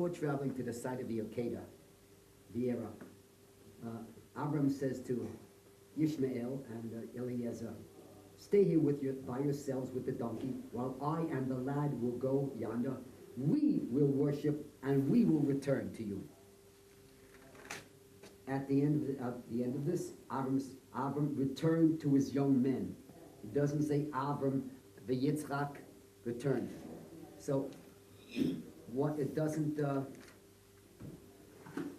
before traveling to the site of the Okeda, Vieira, Abram says to Ishmael and Eliezer, "Stay here by yourselves with the donkey, while I and the lad will go yonder. We will worship, and we will return to you." At the end of this, Abram returned to his young men. It doesn't say Abram the Yitzchak returned. So, what it doesn't.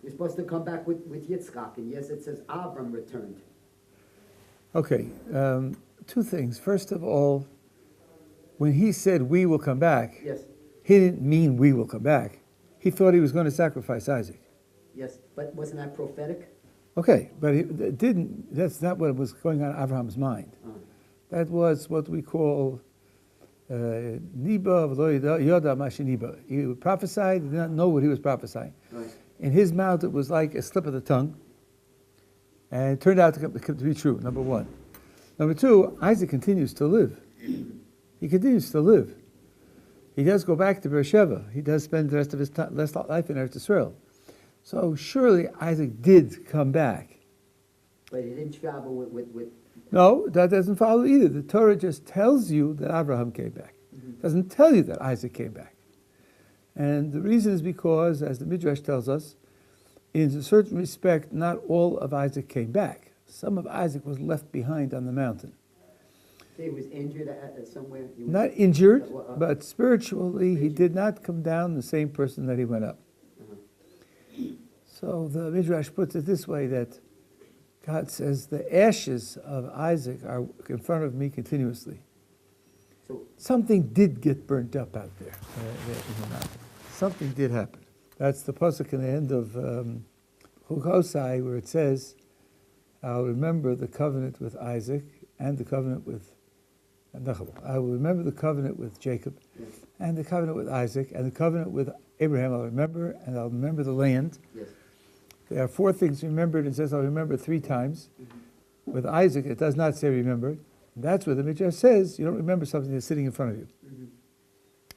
You're supposed to come back with Yitzchak, and yes, it says Abram returned. Okay, two things. First of all, when he said we will come back, Yes. he didn't mean we will come back. He thought he was going to sacrifice Isaac. Yes, but wasn't that prophetic? Okay, but it didn't. That's not what was going on in Abraham's mind. That was what we call niba v'lo yoda ma sheniba. He prophesied, did not know what he was prophesying. Right. In his mouth, it was like a slip of the tongue, and it turned out to be true. Number one. Number two, Isaac continues to live. He continues to live. He does go back to Beersheba. He does spend the rest of his life in Eretz Yisrael. So surely Isaac did come back. But he didn't travel with No, that doesn't follow either. The Torah just tells you that Abraham came back. It doesn't tell you that Isaac came back. And the reason is because, as the Midrash tells us, in a certain respect, not all of Isaac came back. Some of Isaac was left behind on the mountain. He was injured somewhere. Not injured, but spiritually, he did not come down the same person that he went up. So the Midrash puts it this way, that God says, the ashes of Isaac are in front of me continuously. So Something did get burnt up out there in the mountain. Something did happen. That's the pasuk in the end of Hukosai, where it says, "I'll remember the covenant with Isaac and the covenant with I will remember the covenant with Jacob and the covenant with Isaac and the covenant with Abraham. I'll remember, and I'll remember the land." yes. There are four things remembered. It says, "I'll remember" 3 times. With Isaac, it does not say remembered. That's where the Midrash says you don't remember something that's sitting in front of you.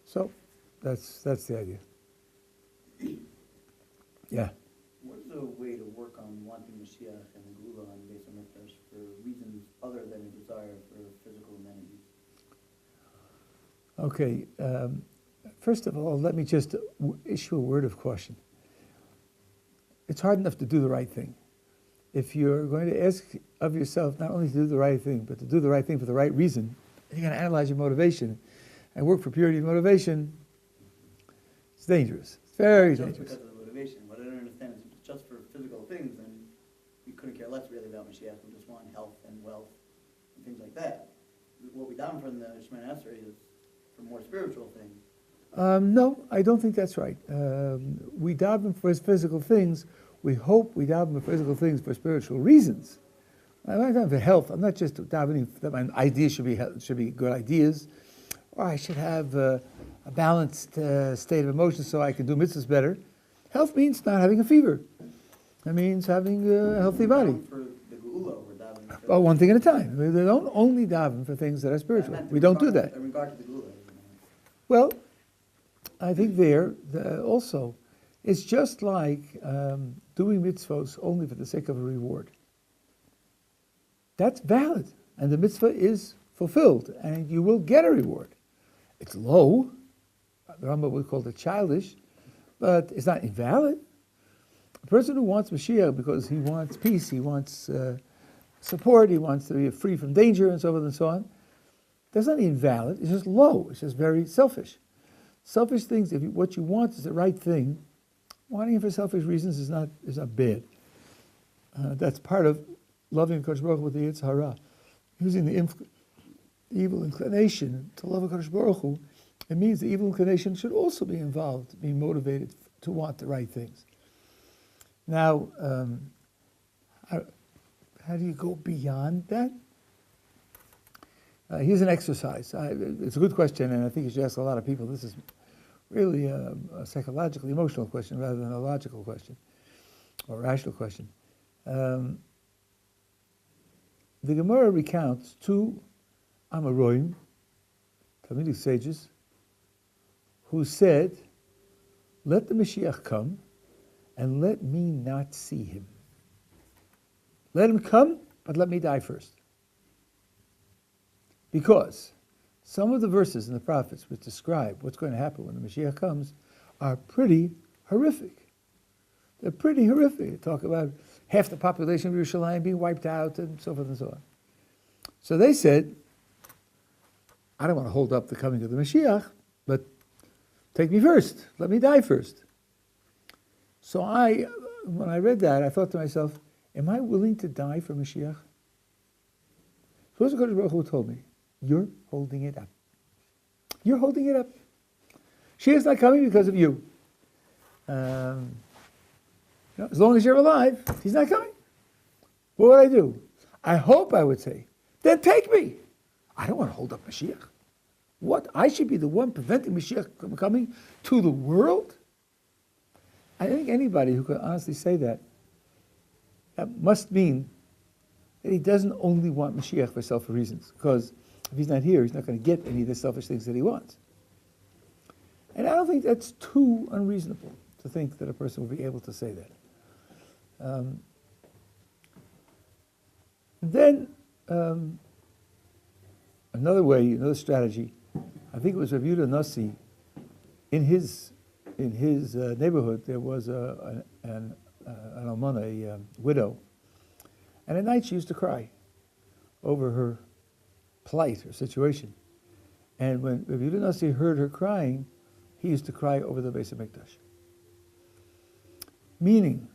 So that's the idea. Yeah. What's the way to work on wanting Mashiach and Gula on Beis HaMikdash for reasons other than a desire for physical amenities? Okay. First of all, let me just issue a word of caution. It's hard enough to do the right thing. If you're going to ask of yourself not only to do the right thing, but to do the right thing for the right reason, you're going to analyze your motivation and work for purity of motivation. It's dangerous. It's very Just dangerous. because of the motivation. What I don't understand is if it's just for physical things, then we couldn't care less really about Mashiach. We just want health and wealth and things like that. What we down from the Shemoneh Esrei is for more spiritual things. No, I don't think that's right. We daven for his physical things. We hope we daven for physical things for spiritual reasons. I'm not davening for health. I'm not just davening that my ideas should be good ideas, or I should have a balanced state of emotion so I can do mitzvahs better. Health means not having a fever. That means having a healthy body. Down for the Geula, we're davening for One thing at a time. We don't only daven for things that are spiritual. We don't do that. In regard to the Geula. Well, I think also, it's just like doing mitzvahs only for the sake of a reward. That's valid, and the mitzvah is fulfilled, and you will get a reward. It's low. The Rambam would call it childish, but it's not invalid. A person who wants Mashiach because he wants peace, he wants support, he wants to be free from danger, and so forth and so on, that's not invalid. It's just low. It's just very selfish. Selfish things, what you want is the right thing, wanting it for selfish reasons is not bad. That's part of loving Kodesh Baruch Hu with the Yetzer Hara. Using the evil inclination to love Kodesh Baruch Hu, it means the evil inclination should also be involved, be motivated to want the right things. Now, how do you go beyond that? Here's an exercise. It's a good question, and I think you should ask a lot of people. This is really a psychological, emotional question rather than a logical question or rational question. The Gemara recounts 2 Amoraim, Talmudic sages, who said, let the Mashiach come, and let me not see him. Let him come, but let me die first. Because some of the verses in the prophets which describe what's going to happen when the Mashiach comes are pretty horrific. They're pretty horrific. They talk about half the population of Yerushalayim being wiped out and so forth and so on. So they said, I don't want to hold up the coming of the Mashiach, but take me first. Let me die first. So when I read that, I thought to myself, am I willing to die for Mashiach? So the Kodesh Baruch Hu told me, you're holding it up. You're holding it up. Mashiach's not coming because of you. As long as you're alive, he's not coming. What would I do? I hope I would say, then take me. I don't want to hold up Mashiach. What? I should be the one preventing Mashiach from coming to the world? I think anybody who could honestly say that must mean that he doesn't only want Mashiach for selfish reasons, because if he's not here, he's not going to get any of the selfish things that he wants. And I don't think that's too unreasonable to think that a person will be able to say that. Then, another strategy, I think it was Rabbi Yehuda Nasi, in his neighborhood, there was an almana, a widow, and at night she used to cry over her plight, her situation. And when Rabbi Yehuda Nasi heard her crying, he used to cry over the Beis HaMikdash. Meaning,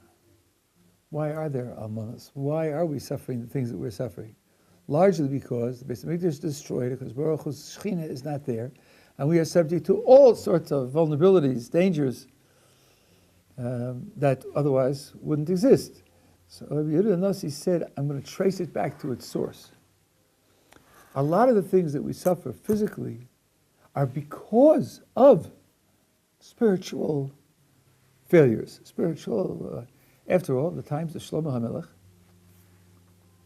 why are there almanas? Why are we suffering the things that we're suffering? Largely because the Beis HaMikdash is destroyed, because Baruch Hu's Shechina is not there, and we are subject to all sorts of vulnerabilities, dangers, that otherwise wouldn't exist. So Rabbi Yehuda Nasi said, I'm going to trace it back to its source. A lot of the things that we suffer physically are because of spiritual failures. After all, the times of Shlomo HaMelech,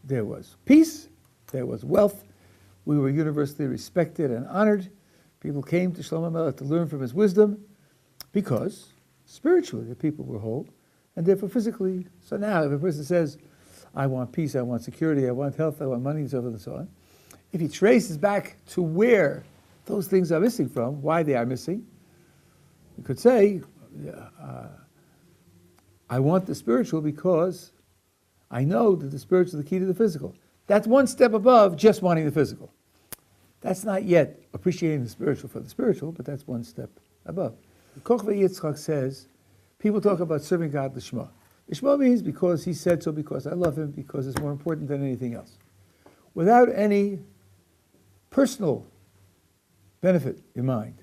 there was peace, there was wealth, we were universally respected and honored. People came to Shlomo HaMelech to learn from his wisdom because spiritually the people were whole, and therefore physically. So now if a person says, I want peace, I want security, I want health, I want money, and so forth and so on, if he traces back to where those things are missing from, why they are missing, you could say, I want the spiritual because I know that the spiritual is the key to the physical. That's one step above just wanting the physical. That's not yet appreciating the spiritual for the spiritual, but that's one step above. Kochva Yitzchak says, people talk about serving God l'shma. L'shma means because he said so, because I love him, because it's more important than anything else. Without any personal benefit in mind.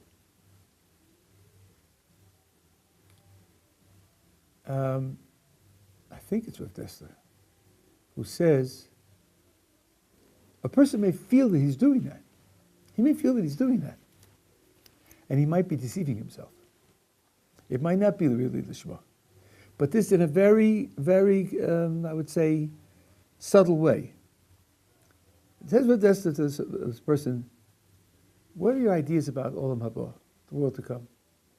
I think it's Rav Dessler, who says, a person may feel that he's doing that. He may feel that he's doing that. And he might be deceiving himself. It might not be really the Shema. But this in a very, very, I would say, subtle way. It says Rav Dessler to this person, what are your ideas about Olam Haba, the world to come?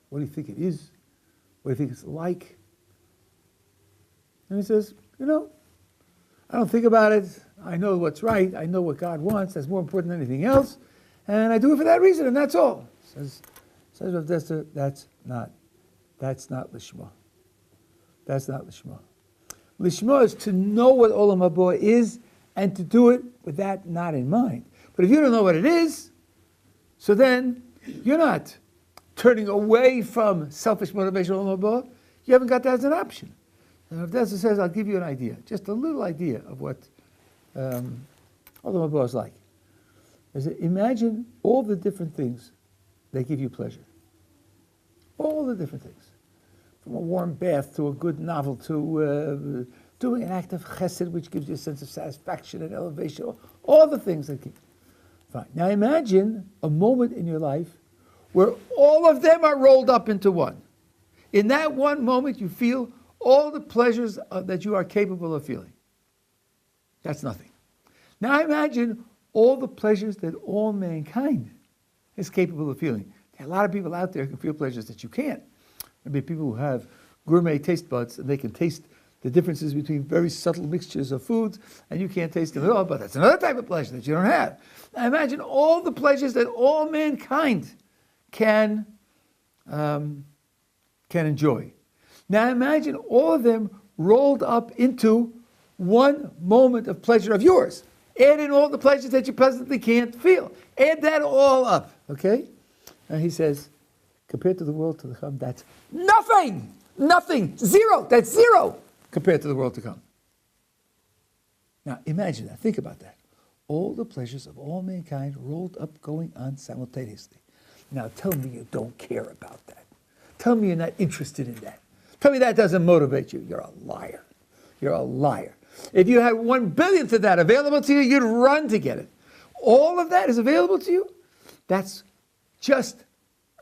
What do you think it is? What do you think it's like? And he says, I don't think about it. I know what's right. I know what God wants. That's more important than anything else. And I do it for that reason, and that's all. Says Rav Dessler, that's not Lishma. That's not Lishma. Lishma is to know what Olam Haba is and to do it with that not in mind. But if you don't know what it is, so then you're not turning away from selfish motivation Olam Haba. You haven't got that as an option. And Rav Dessler says, I'll give you an idea, just a little idea of what Olam Haba is like. Imagine all the different things that give you pleasure. All the different things. From a warm bath to a good novel to doing an act of chesed, which gives you a sense of satisfaction and elevation. All the things that keep. Fine. Now imagine a moment in your life where all of them are rolled up into one. In that one moment, you feel all the pleasures that you are capable of feeling. That's nothing. Now imagine all the pleasures that all mankind is capable of feeling. There are a lot of people out there who can feel pleasures that you can't. There'll be people who have gourmet taste buds, and they can taste the differences between very subtle mixtures of foods, and you can't taste them at all, but that's another type of pleasure that you don't have. Now imagine all the pleasures that all mankind can enjoy. Now imagine all of them rolled up into one moment of pleasure of yours. Add in all the pleasures that you presently can't feel. Add that all up, okay? And he says, compared to the world to come, that's nothing! Nothing! Zero! That's zero! Compared to the world to come. Now imagine that, think about that. All the pleasures of all mankind rolled up going on simultaneously. Now tell me you don't care about that. Tell me you're not interested in that. Tell me that doesn't motivate you. You're a liar. You're a liar. If you had 1/1000th of that available to you, you'd run to get it. All of that is available to you? That's just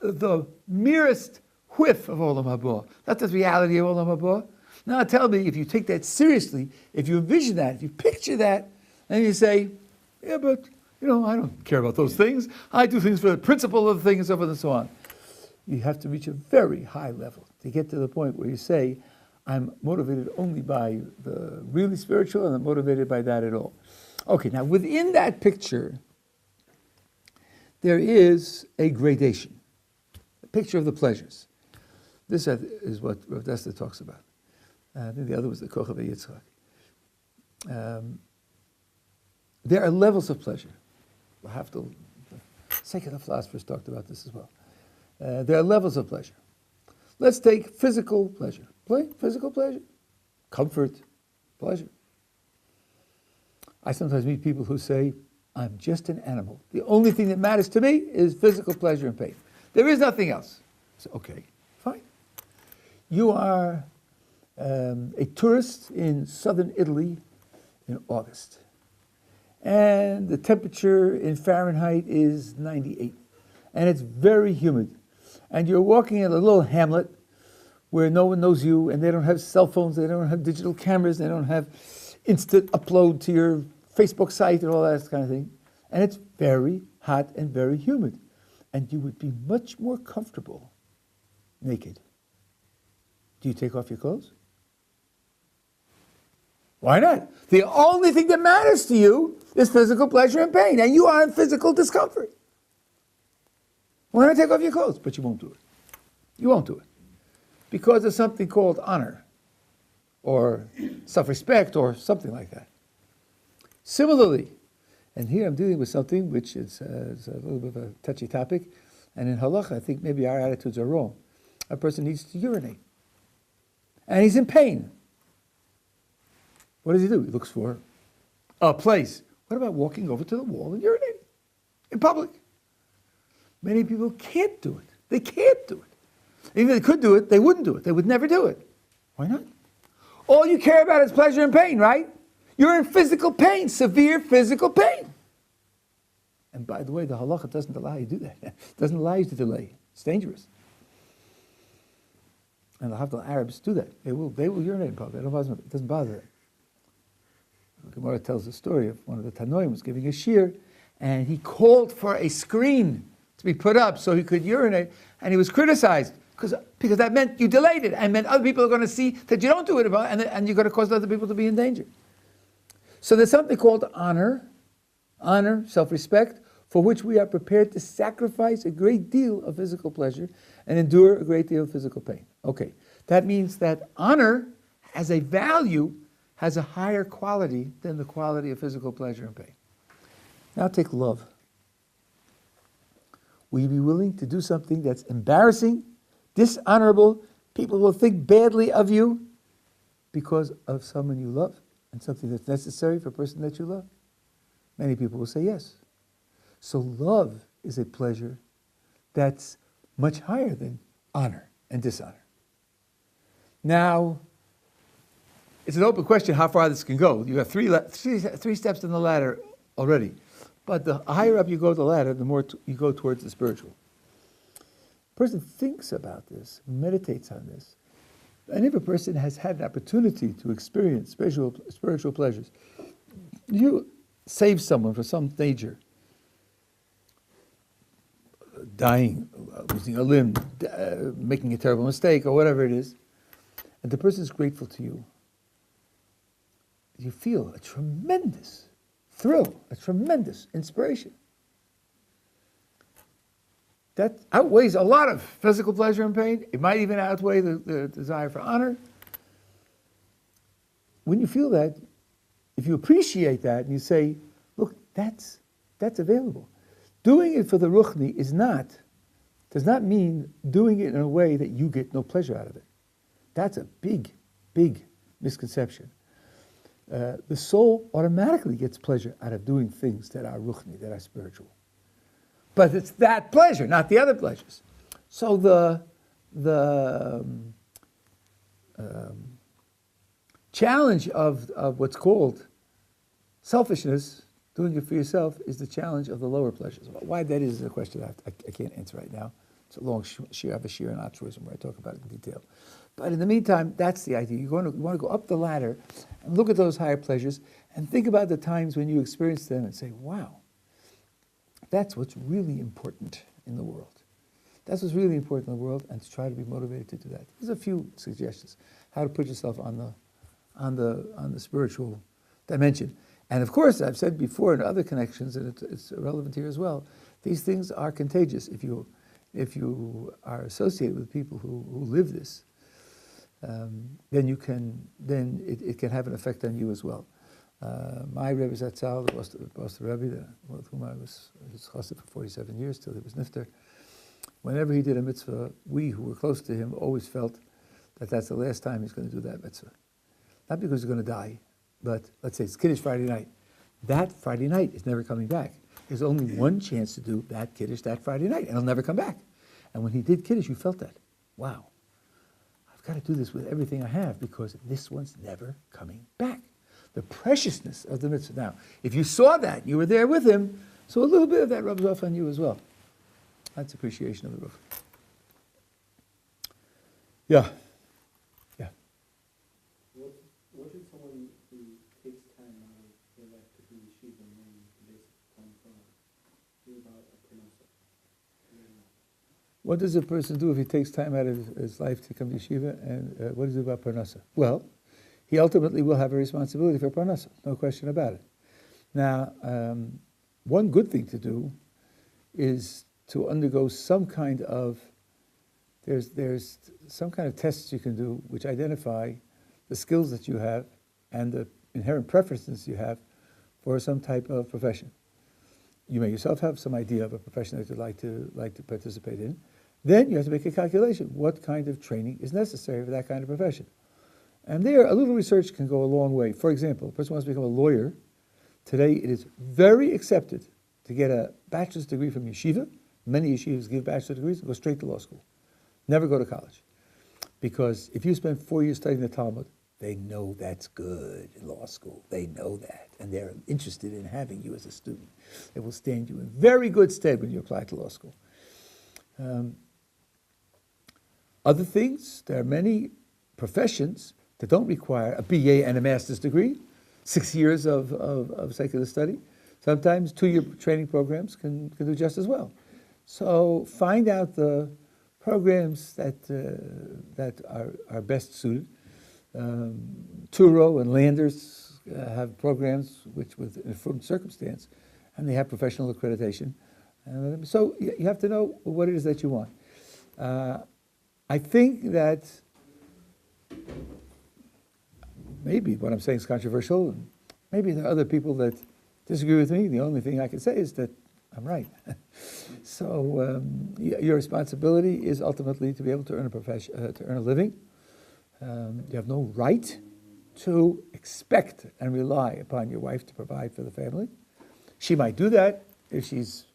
the merest whiff of Olam Haba. That's the reality of Olam Haba. Now tell me, if you take that seriously, if you envision that, if you picture that, and you say, yeah, but, I don't care about those things. I do things for the principle of the thing and so forth and so on. You have to reach a very high level to get to the point where you say, I'm motivated only by the really spiritual, and I'm motivated by that at all. Okay, now within that picture, there is a gradation, a picture of the pleasures. This is what Rav Dessler talks about. I think the other was the Kochav Yitzchak. There are levels of pleasure. The secular philosophers talked about this as well. There are levels of pleasure. Let's take physical pleasure. Physical pleasure, comfort, pleasure. I sometimes meet people who say, I'm just an animal. The only thing that matters to me is physical pleasure and pain. There is nothing else. So, okay, fine. You are a tourist in southern Italy in August. And the temperature in Fahrenheit is 98. And it's very humid. And you're walking in a little hamlet where no one knows you, and they don't have cell phones, they don't have digital cameras, they don't have instant upload to your Facebook site and all that kind of thing. And it's very hot and very humid. And you would be much more comfortable naked. Do you take off your clothes? Why not? The only thing that matters to you is physical pleasure and pain, and you are in physical discomfort. Why not take off your clothes? But you won't do it. You won't do it. Because of something called honor, or self-respect, or something like that. Similarly, and here I'm dealing with something which is a little bit of a touchy topic, and in halacha, I think maybe our attitudes are wrong. A person needs to urinate, and he's in pain. What does he do? He looks for a place. What about walking over to the wall and urinating in public? Many people can't do it. They can't do it. Even if they could do it, they wouldn't do it. They would never do it. Why not? All you care about is pleasure and pain, right? You're in physical pain, severe physical pain. And by the way, the halacha doesn't allow you to do that. It doesn't allow you to delay. It's dangerous. And the Arabs do that. They will urinate in public. It doesn't bother them. The Gemara tells the story of one of the Tanoim was giving a shir, and he called for a screen to be put up so he could urinate, and he was criticized because that meant you delayed it, and meant other people are going to see that you don't do it, and you're going to cause other people to be in danger. So there's something called honor, self-respect, for which we are prepared to sacrifice a great deal of physical pleasure and endure a great deal of physical pain. Okay, that means that honor as a value has a higher quality than the quality of physical pleasure and pain. Now take love. Will you be willing to do something that's embarrassing, dishonorable, people will think badly of you because of someone you love and something that's necessary for a person that you love? Many people will say yes. So love is a pleasure that's much higher than honor and dishonor. Now, it's an open question how far this can go. You have three steps in the ladder already. But the higher up you go the ladder, the more you go towards the spiritual. A person thinks about this, meditates on this. And if a person has had an opportunity to experience spiritual pleasures, you save someone from some danger, dying losing a limb, making a terrible mistake, or whatever it is, and the person is grateful to you, you feel a tremendous thrill, a tremendous inspiration. That outweighs a lot of physical pleasure and pain. It might even outweigh the desire for honor. When you feel that, if you appreciate that and you say, look, that's available. Doing it for the ruchni does not mean doing it in a way that you get no pleasure out of it. That's a big, big misconception. The soul automatically gets pleasure out of doing things that are ruchni, that are spiritual. But it's that pleasure, not the other pleasures. So the challenge of what's called selfishness, doing it for yourself, is the challenge of the lower pleasures. Why that is a question I can't answer right now. It's a long shir, I have a shir on altruism where I talk about it in detail. But in the meantime, that's the idea. You want to go up the ladder and look at those higher pleasures and think about the times when you experience them and say, wow, that's what's really important in the world. That's what's really important in the world, and to try to be motivated to do that. There's a few suggestions how to put yourself on the spiritual dimension. And of course, I've said before in other connections, and it's relevant here as well, these things are contagious. If you are associated with people who live this, then it can have an effect on you as well. My Rebbe Zatzal, the Boston Rabbi, with whom I was his chassid for 47 years till he was nifter, whenever he did a mitzvah, we who were close to him always felt that that's the last time he's going to do that mitzvah. Not because he's going to die, but let's say it's Kiddush Friday night. That Friday night is never coming back. There's only one chance to do that Kiddush that Friday night, and it'll never come back. And when he did Kiddush, you felt that. Wow, I've got to do this with everything I have because this one's never coming back. The preciousness of the mitzvah. Now, if you saw that, you were there with him, so a little bit of that rubs off on you as well. That's appreciation of the roof. Yeah. What should someone who takes time out of their life to do yeshiva and learn the basic Talmud Torah do about a parnasa? What does a person do if he takes time out of his life to come to yeshiva, and what does he do about parnasa? Well, he ultimately will have a responsibility for parnasa, no question about it. Now, one good thing to do is to undergo some kind of, there's some kind of tests you can do which identify the skills that you have and the inherent preferences you have for some type of profession. You may yourself have some idea of a profession that you'd like to participate in. Then you have to make a calculation. What kind of training is necessary for that kind of profession? And there, a little research can go a long way. For example, a person wants to become a lawyer. Today, it is very accepted to get a bachelor's degree from yeshiva. Many yeshivas give bachelor's degrees and go straight to law school. Never go to college. Because if you spend 4 years studying the Talmud, they know that's good in law school. They know that. And they're interested in having you as a student. It will stand you in very good stead when you apply to law school. Other things, there are many professions that don't require a BA and a master's degree, 6 years of secular study. Sometimes 2-year training programs can do just as well. So find out the programs that are best suited. Turo and Landers have programs which with a circumstance, and they have professional accreditation. So you have to know what it is that you want. I think that maybe what I'm saying is controversial, and maybe there are other people that disagree with me. The only thing I can say is that I'm right. So your responsibility is ultimately to be able to earn to earn a living. You have no right to expect and rely upon your wife to provide for the family. She might do that if she's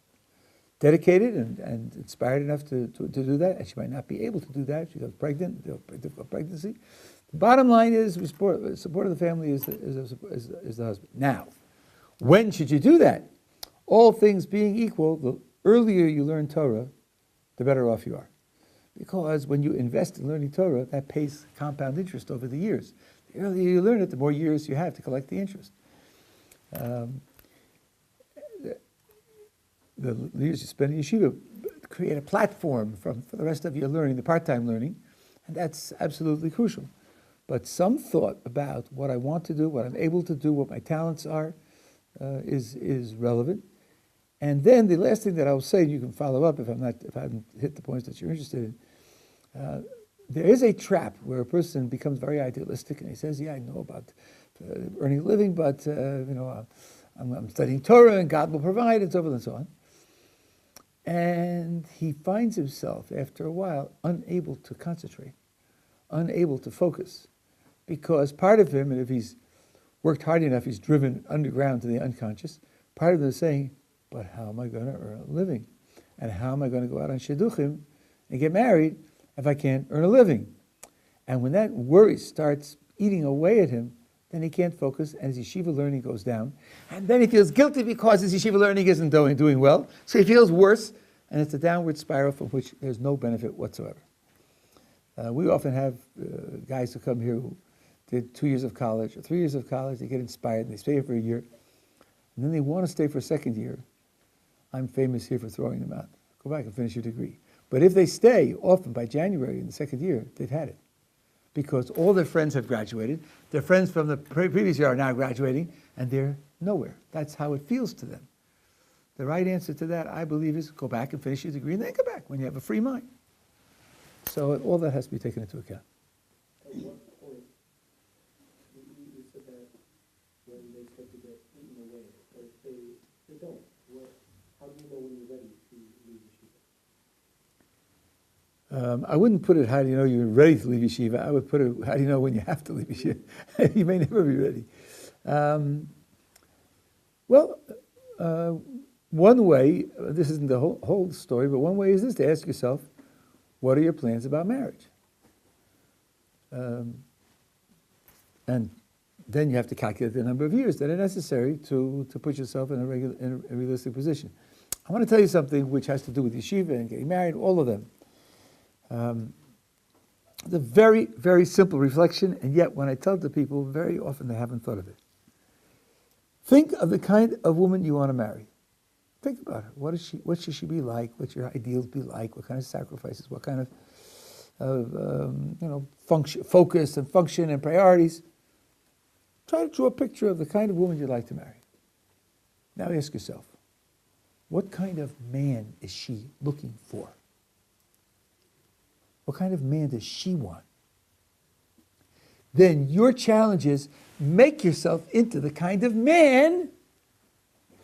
dedicated and inspired enough to do that, and she might not be able to do that if she becomes pregnant, difficult pregnancy. The bottom line is support of the family is the husband. Now, when should you do that? All things being equal, the earlier you learn Torah, the better off you are. Because when you invest in learning Torah, that pays compound interest over the years. The earlier you learn it, the more years you have to collect the interest. The years you spend in yeshiva, create a platform for the rest of your learning, the part-time learning, and that's absolutely crucial. But some thought about what I want to do, what I'm able to do, what my talents are, is relevant. And then the last thing that I'll say, and you can follow up if I haven't hit the points that you're interested in. There is a trap where a person becomes very idealistic and he says, "Yeah, I know about earning a living, but I'm studying Torah and God will provide," and so forth and so on. And he finds himself, after a while, unable to concentrate, unable to focus, because part of him, and if he's worked hard enough, he's driven underground to the unconscious, part of him is saying, "But how am I going to earn a living? And how am I going to go out on shidduchim and get married if I can't earn a living?" And when that worry starts eating away at him, then he can't focus, and his yeshiva learning goes down. And then he feels guilty because his yeshiva learning isn't doing well, so he feels worse, and it's a downward spiral from which there's no benefit whatsoever. We often have guys who come here who did 2 years of college or 3 years of college, they get inspired, and they stay here for a year, and then they want to stay for a second year. I'm famous here for throwing them out. Go back and finish your degree. But if they stay, often by January in the second year, they've had it. Because all their friends have graduated, their friends from the previous year are now graduating, and they're nowhere. That's how it feels to them. The right answer to that, I believe, is go back and finish your degree, and then come back when you have a free mind. So all that has to be taken into account. At what point, you said that when they start to get eaten away, or if they don't, how do you know when you're ready to leave yeshiva? I wouldn't put it, how do you know you're ready to leave yeshiva? I would put it, how do you know when you have to leave yeshiva? You may never be ready. One way, this isn't the whole story, but one way is this, to ask yourself, what are your plans about marriage? And then you have to calculate the number of years that are necessary to put yourself in a realistic position. I want to tell you something which has to do with yeshiva and getting married, all of them. The very, very simple reflection, and yet when I tell it to people, very often they haven't thought of it. Think of the kind of woman you want to marry. Think about her. What should she be like? What should your ideals be like? What kind of sacrifices? What kind of focus and function and priorities? Try to draw a picture of the kind of woman you'd like to marry. Now ask yourself, what kind of man is she looking for? What kind of man does she want? Then your challenge is make yourself into the kind of man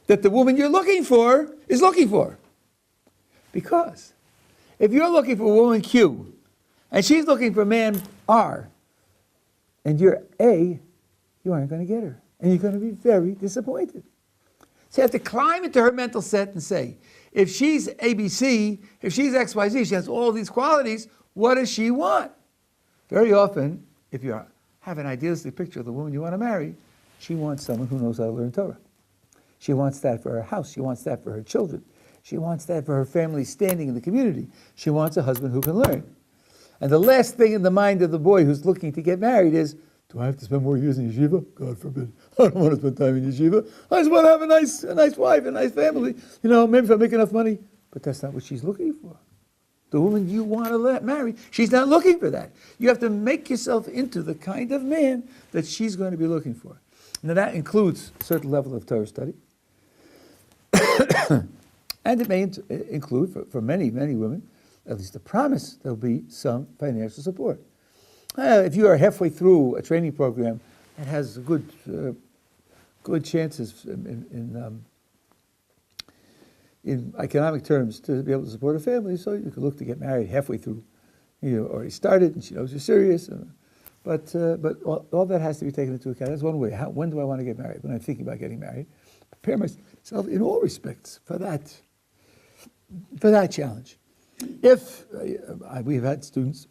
that the woman you're looking for is looking for. Because if you're looking for woman Q and she's looking for man R and you're A, you aren't going to get her. And you're going to be very disappointed. So you have to climb into her mental set and say, if she's ABC, if she's XYZ, she has all these qualities, what does she want? Very often, if you have an idealistic picture of the woman you want to marry, she wants someone who knows how to learn Torah. She wants that for her house. She wants that for her children. She wants that for her family standing in the community. She wants a husband who can learn. And the last thing in the mind of the boy who's looking to get married is, do I have to spend more years in yeshiva? God forbid. I don't want to spend time in yeshiva. I just want to have a nice wife, a nice family. Maybe if I make enough money. But that's not what she's looking for. The woman you want to marry, she's not looking for that. You have to make yourself into the kind of man that she's going to be looking for. Now that includes a certain level of Torah study. And it may include, for many, many women, at least the promise there'll be some financial support. If you are halfway through a training program that has good chances in economic terms to be able to support a family, so you could look to get married halfway through. You already started, and she knows you're serious. But all that has to be taken into account. That's one way. When do I want to get married? When I'm thinking about getting married, prepare myself in all respects for that challenge. If we've had students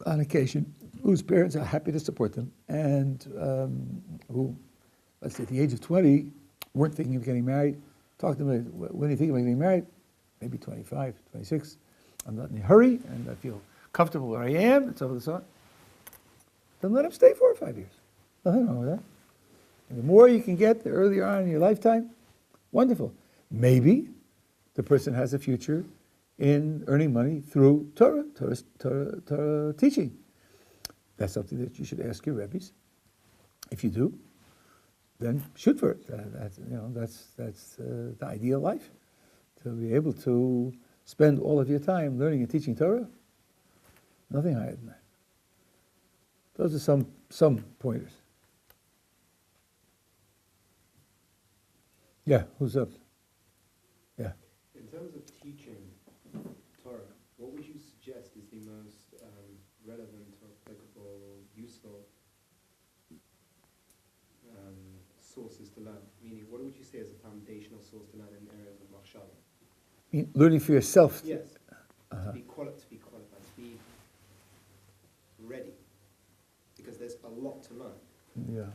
on occasion whose parents are happy to support them and who, let's say at the age of 20, weren't thinking of getting married, talk to them, when are you thinking about getting married? Maybe 25, 26. I'm not in a hurry and I feel comfortable where I am, and so on and so on. Then let them stay 4 or 5 years. Nothing wrong with that. And the more you can get the earlier on in your lifetime, wonderful. Maybe the person has a future in earning money through Torah teaching. That's something that you should ask your rabbis. If you do, then shoot for it. That's the ideal life. To be able to spend all of your time learning and teaching Torah, nothing higher than that. Those are some pointers. Yeah, who's up? Yeah. In terms of teaching Torah, what would you suggest is the most relevant or applicable, useful sources to learn? Meaning, what would you say is a foundational source to learn in areas of machshava? Learning for yourself. Yes. To be qualified, to be ready, because there's a lot to learn. Yeah.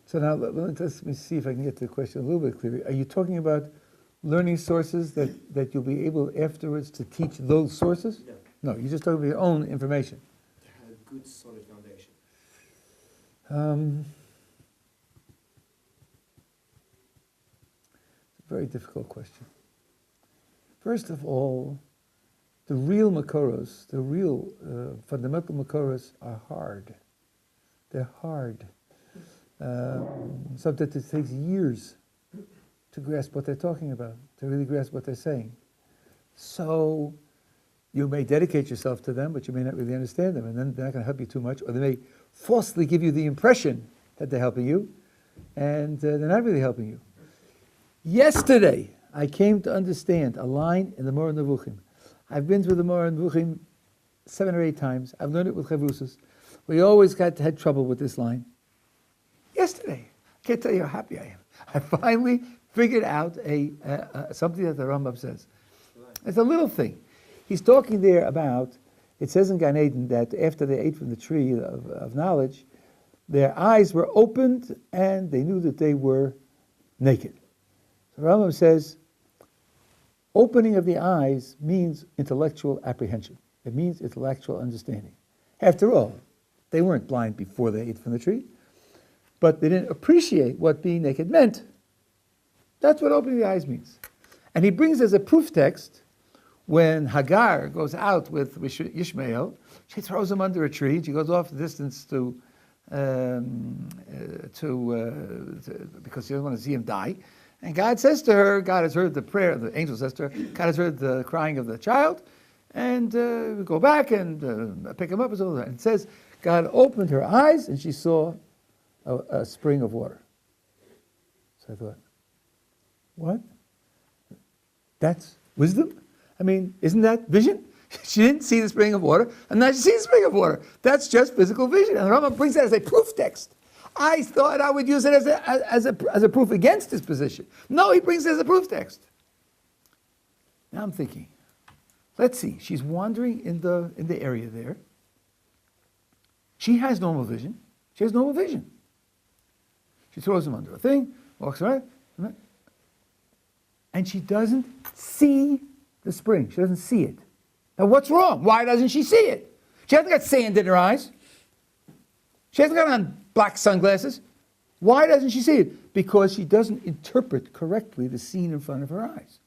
So now let me see if I can get to the question a little bit clearer. Are you talking about learning sources that you'll be able afterwards to teach those sources? No. No, you're just talking about your own information. To have a good, solid foundation. It's a very difficult question. First of all, the real makoros, the real fundamental makoros are hard. They're hard. Sometimes it takes years to grasp what they're talking about, to really grasp what they're saying. So you may dedicate yourself to them, but you may not really understand them, and then they're not going to help you too much, or they may falsely give you the impression that they're helping you, and they're not really helping you. Yesterday, I came to understand a line in the Moreh Nevuchim. I've been through the Moreh Nevuchim 7 or 8 times. I've learned it with Chavrusas. We always had trouble with this line. Yesterday, I can't tell you how happy I am. I finally figured out something that the Rambam says. It's a little thing. He's talking there about, it says in Gan Eden that after they ate from the tree of knowledge, their eyes were opened and they knew that they were naked. So Rambam says, opening of the eyes means intellectual apprehension. It means intellectual understanding. After all, they weren't blind before they ate from the tree, but they didn't appreciate what being naked meant. That's what opening the eyes means. And he brings as a proof text, when Hagar goes out with Ishmael, she throws him under a tree, and she goes off the distance because she doesn't want to see him die. And God says to her, God has heard the prayer, the angel says to her, God has heard the crying of the child, and go back and pick him up. And it says, God opened her eyes, and she saw a spring of water. So I thought, what? That's wisdom? I mean, isn't that vision? She didn't see the spring of water, and now she sees the spring of water. That's just physical vision. And the Rambam brings that as a proof text. I thought I would use it as a proof against his position. No, he brings it as a proof text. Now I'm thinking, let's see, she's wandering in the area there. She has normal vision. She has normal vision. She throws him under a thing, walks around, and she doesn't see the spring. She doesn't see it. Now what's wrong? Why doesn't she see it? She hasn't got sand in her eyes. She hasn't got on black sunglasses. Why doesn't she see it? Because she doesn't interpret correctly the scene in front of her eyes.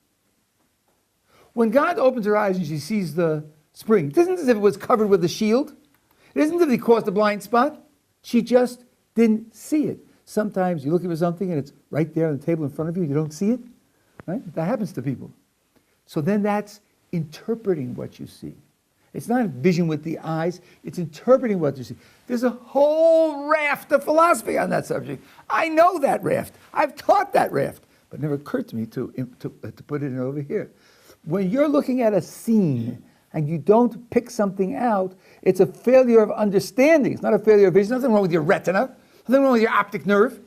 When God opens her eyes and she sees the spring, it isn't as if it was covered with a shield. It isn't as if he caused a blind spot. She just didn't see it. Sometimes you're looking for something and it's right there on the table in front of you, you don't see it. Right? That happens to people. So then that's interpreting what you see. It's not vision with the eyes, it's interpreting what you see. There's a whole raft of philosophy on that subject. I know that raft. I've taught that raft. But it never occurred to me to put it in over here. When you're looking at a scene and you don't pick something out, it's a failure of understanding. It's not a failure of vision. Nothing wrong with your retina. Nothing wrong with your optic nerve.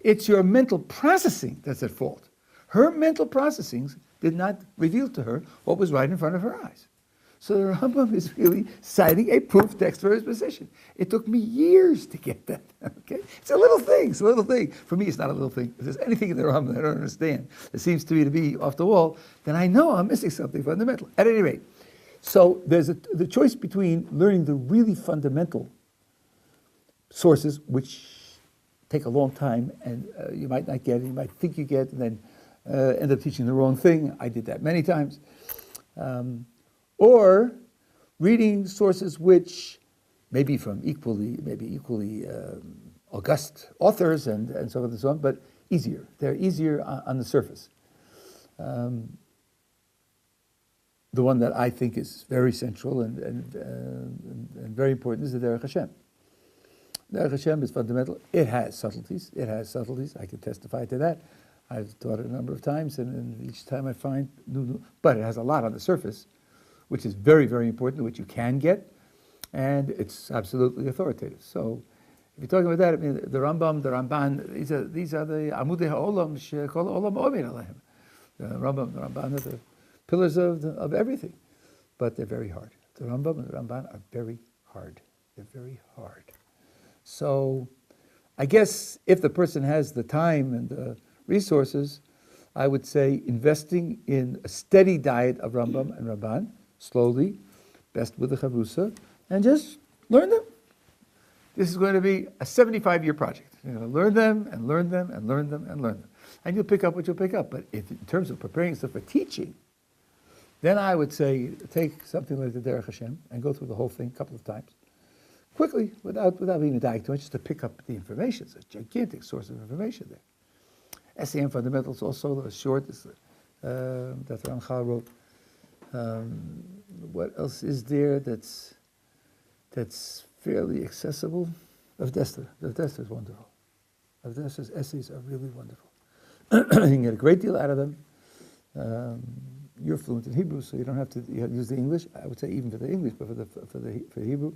It's your mental processing that's at fault. Her mental processings did not reveal to her what was right in front of her eyes. So the Rambam is really citing a proof text for his position. It took me years to get that. Okay, it's a little thing. It's a little thing. For me, it's not a little thing. If there's anything in the Rambam that I don't understand, that seems to me to be off the wall, then I know I'm missing something fundamental. At any rate, so there's the choice between learning the really fundamental sources, which take a long time, and you might not get, and you might think you get, and then end up teaching the wrong thing. I did that many times. Or reading sources which may be from equally august authors and so forth and so on, but easier. They're easier on the surface. The one that I think is very central and very important is the Derech Hashem. Derech Hashem is fundamental. It has subtleties. I can testify to that. I've taught it a number of times, and each time I find new, but it has a lot on the surface, which is very, very important, which you can get, and it's absolutely authoritative. So, if you're talking about that, I mean, the Rambam, the Ramban, these are the Amudei Ha'olam Shekol Olam Omer Alehem. The Rambam, the Ramban are the pillars of everything, but they're very hard. The Rambam and the Ramban are very hard. They're very hard. So, I guess if the person has the time and the resources, I would say investing in a steady diet of Rambam and Ramban, slowly, best with the Chavrusa, and just learn them. This is going to be a 75-year project. You're going to learn them and learn them and learn them and learn them. And you'll pick up what you'll pick up. But if, in terms of preparing yourself for teaching, then I would say take something like the Derech Hashem and go through the whole thing a couple of times. Quickly, without being a too much, just to pick up the information. It's a gigantic source of information there. SAM Fundamentals also, a short, that Ramchal wrote. What else is there that's fairly accessible? Avdesta is wonderful. Avdesta's essays are really wonderful. You can get a great deal out of them. You're fluent in Hebrew, so you don't have to use the English. I would say even for the English, but for the Hebrew.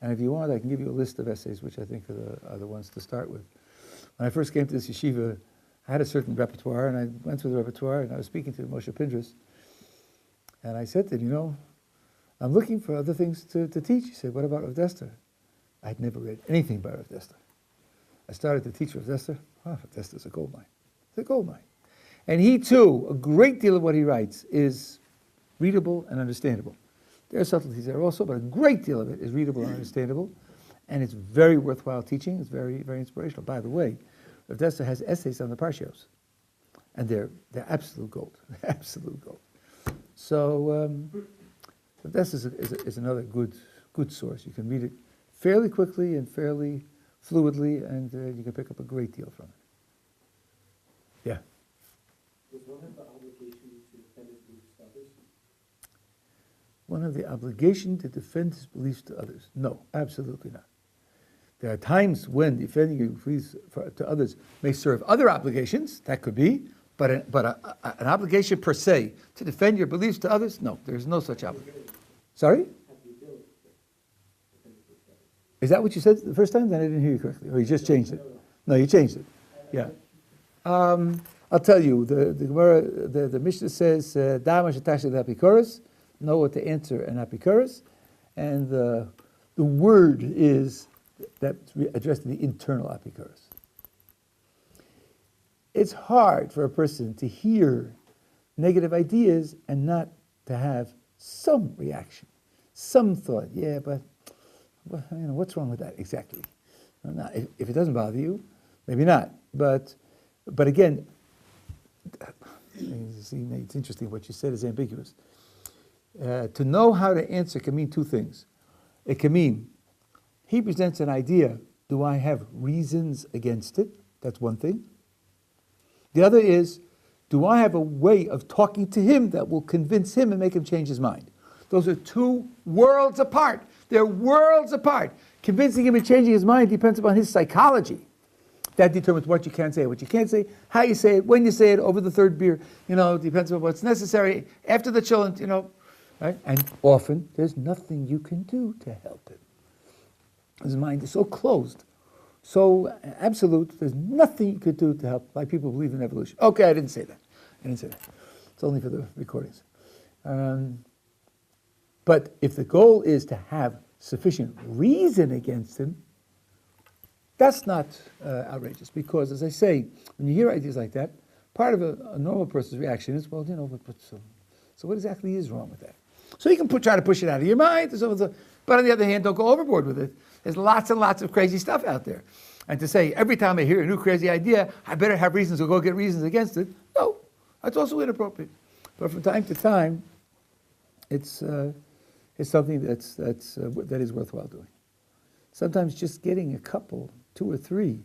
And if you want, I can give you a list of essays, which I think are the ones to start with. When I first came to this yeshiva, I had a certain repertoire, and I went through the repertoire, and I was speaking to Moshe Pindrus, and I said to him, I'm looking for other things to teach. He said, what about Rav Dester? I'd never read anything by Rav Dester. I started to teach Rav Dester. Rav Dester's a gold mine. It's a gold mine. And he too, a great deal of what he writes is readable and understandable. There are subtleties there also, but a great deal of it is readable and understandable, and it's very worthwhile teaching. It's very, very inspirational. By the way, Rav Dester has essays on the Parshios, and they're absolute gold. Absolute gold. So this is another good source. You can read it fairly quickly and fairly fluidly, and you can pick up a great deal from it. Yeah. Does one have the obligation to defend his beliefs to others? One have the obligation to defend his beliefs to others? No, absolutely not. There are times when defending your beliefs to others may serve other obligations. That could be. But an obligation per se to defend your beliefs to others? No, there is no such obligation. Sorry? Is that what you said the first time? Then I didn't hear you correctly. Or you just changed it? No, you changed it. Yeah. I'll tell you, the Gemara, the Mishnah says, Dama Shatash Apikoros, know what to answer in Apikoros. And the word is that's addressed to the internal Apikoros. It's hard for a person to hear negative ideas and not to have some reaction, some thought. Yeah, but what's wrong with that exactly? Now, if it doesn't bother you, maybe not. But again, see, it's interesting. What you said is ambiguous. To know how to answer can mean two things. It can mean he presents an idea. Do I have reasons against it? That's one thing. The other is, do I have a way of talking to him that will convince him and make him change his mind? Those are two worlds apart. They're worlds apart. Convincing him and changing his mind depends upon his psychology. That determines what you can say, what you can't say, how you say it, when you say it, over the third beer. Depends on what's necessary, after the chillin', right? And often, there's nothing you can do to help him. His mind is so closed, so absolute, there's nothing you could do to help, like people believe in evolution. Okay, I didn't say that. It's only for the recordings. But if the goal is to have sufficient reason against him, that's not outrageous. Because, as I say, when you hear ideas like that, part of a normal person's reaction is, well, so what exactly is wrong with that? So you can try to push it out of your mind, but on the other hand, don't go overboard with it. There's lots and lots of crazy stuff out there. And to say, every time I hear a new crazy idea, I better have reasons or go get reasons against it, no, that's also inappropriate. But from time to time, it's something that is worthwhile doing. Sometimes just getting a couple, 2 or 3,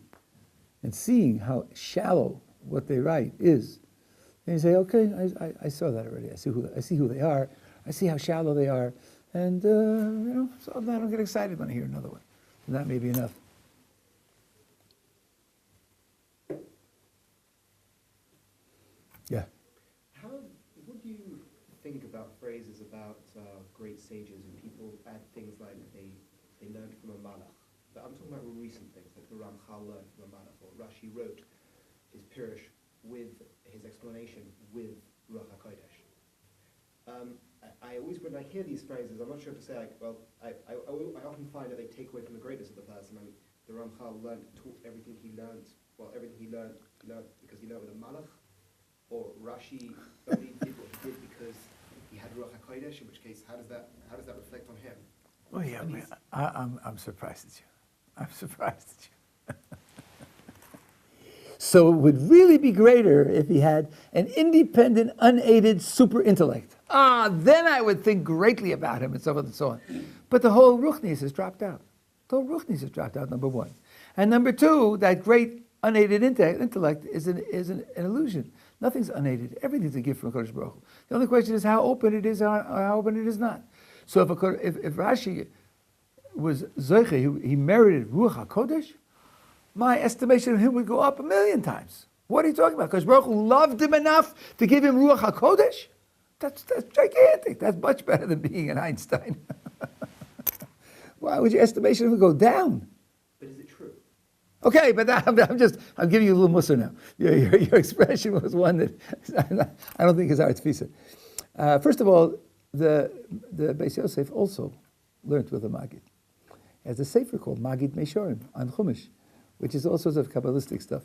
and seeing how shallow what they write is, and you say, okay, I saw that already. I see who they are. I see how shallow they are, and so I don't get excited when I hear another one. And that may be enough. Yeah. What do you think about phrases about great sages and people add things like they learned from a malach? But I'm talking about recent things, like the Ramchal learned from a malach, or Rashi wrote his Pirush with his explanation with Ruach HaKodesh. I always, when I hear these phrases, I'm not sure to say, like, well, I often find that they take away from the greatness of the person. I mean, the Ramchal taught everything he learned, he learned because he learned with a malach, or Rashi only did what he did because he had Ruach HaKodesh, in which case, how does that reflect on him? Oh yeah, I'm surprised at you. I'm surprised at you. So it would really be greater if he had an independent, unaided super intellect. Then I would think greatly about him and so forth and so on. But the whole Ruchnius has dropped out. The whole Ruchnius has dropped out, number 1. And number 2, that great unaided intellect is an illusion. Nothing's unaided. Everything's a gift from Kodesh Baruch Hu. The only question is how open it is or how open it is not. So if Rashi was Zoche, he merited Ruach HaKodesh, my estimation of him would go up 1,000,000 times. What are you talking about? Because Baruch Hu loved him enough to give him Ruach HaKodesh? That's gigantic. That's much better than being an Einstein. Why would your estimation of him go down? But is it true? Okay, but I'm giving you a little mussar now. Your expression was one that I don't think is our tefisa. First of all, the Beis Yosef also learned with a Magid. Has a sefer called Magid Meishorim on Chumash, which is all sorts of Kabbalistic stuff.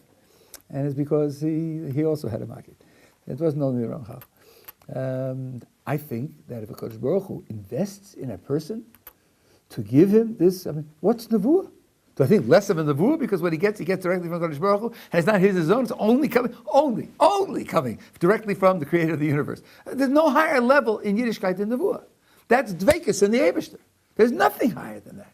And it's because he also had a Magid. It wasn't only the Ramchal. I think that if a Kodesh Baruch Hu invests in a person to give him this, what's Nevuah? Do I think less of a Nevuah because what he gets directly from Kodesh Baruch Hu, and it's not his own, it's only coming directly from the creator of the universe. There's no higher level in Yiddishkeit than Nevuah. That's Dveikus in the Eibishter. There's nothing higher than that.